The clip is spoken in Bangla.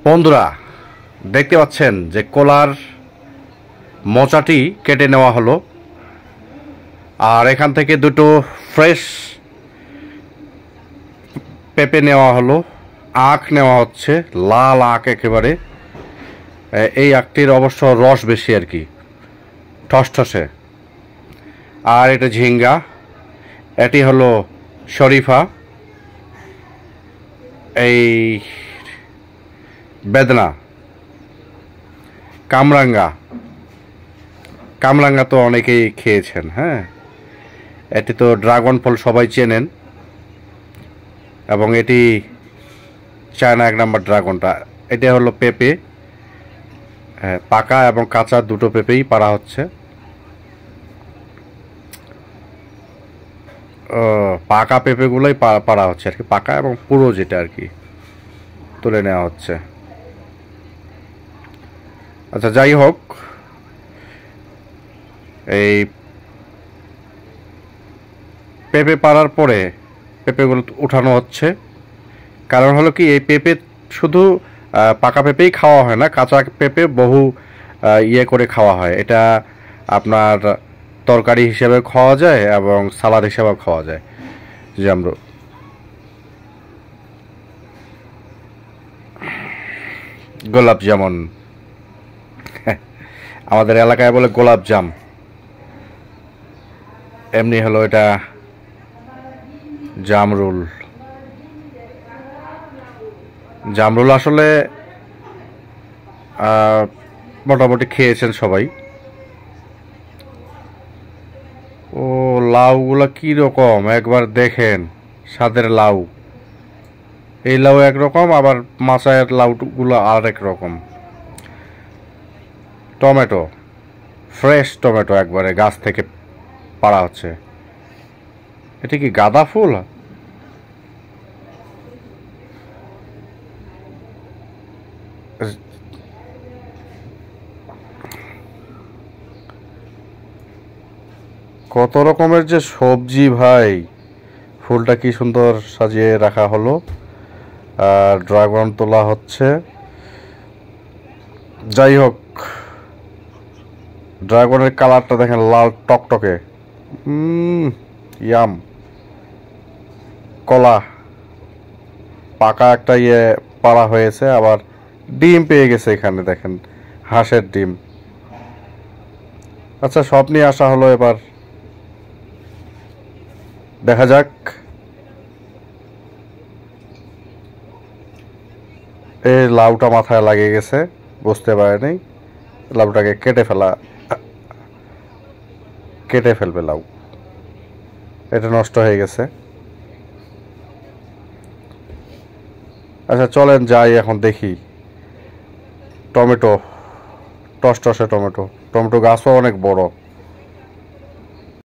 বন্ধুরা দেখতে পাচ্ছেন যে কলার মোচাটি কেটে নেওয়া হলো আর এখান থেকে দুটো ফ্রেশ পেঁপে নেওয়া হলো। আখ নেওয়া হচ্ছে, লাল আখ একেবারে। এই আখটির অবশ্য রস বেশি আর কি, ঠসঠসে। আর এটা ঝিঙ্গা, এটি হলো শরীফা, এই বেদনা, কামরাঙ্গা। কামরাঙ্গা তো অনেকেই খেয়েছেন। হ্যাঁ, এটি তো ড্রাগন ফল সবাই চেনেন, এবং এটি চায়না 1 নম্বর ড্রাগনটা। এটা হলো পেঁপে, পাকা এবং কাঁচা দুটো পেঁপেই পাড়া হচ্ছে। পাকা পেঁপেগুলোই পাড়া হচ্ছে আর কি, পাকা এবং পুরো যেটা আর কি তুলে নেওয়া হচ্ছে। আচ্ছা, যাই হোক, এই পেঁপে পাড়ার পরে পেঁপেগুলো উঠানো হচ্ছে। কারণ হলো কি, এই পেঁপে শুধু পাকা পেঁপেই খাওয়া হয় না, কাঁচা পেঁপে বহু ইয়ে করে খাওয়া হয়। এটা আপনার তরকারি হিসেবে খাওয়া যায় এবং সালাদ হিসেবেও খাওয়া যায়। যেমন গোলাপ জামুন, আমাদের এলাকায় বলে গোলাপ জাম, এমনি হলো এটা জামরুল। জামরুল আসলে মোটামুটি খেয়েছেন সবাই। ও, লাউগুলা কি রকম একবার দেখেন, স্বাদের লাউ। এই লাউ একরকম, আবার মাচায়ের লাউগুলো আর এক রকম। টমেটো, ফ্রেশ টমেটো, একবারে গাছ থেকে পাড়া হচ্ছে। এটা কি গাঁদা ফুল? কত রকমের যে সবজি ভাই! ফুলটা কি সুন্দর সাজিয়ে রাখা হলো, আর ড্রাগন তোলা হচ্ছে। যাই হোক, ড্রাগনের কালারটা দেখেন, লাল টকটকে। ইয়াম। কলা পাকা একটা পাড়া হয়েছে, আবার ডিম পেয়ে গেছে এখানে, দেখেন, হাঁসের ডিম। আচ্ছা, সব নিয়ে আসা হলো, এবার দেখা যাক। এই লাউটা মাথায় লাগিয়ে গেছে, বুঝতে পারেনি। লাউটাকে কেটে ফেলবে লাউ, এটা নষ্ট হয়ে গেছে। আচ্ছা, চলেন যাই এখন দেখি। টমেটো, টসটসে টমেটো, টমেটো গাছও অনেক বড়।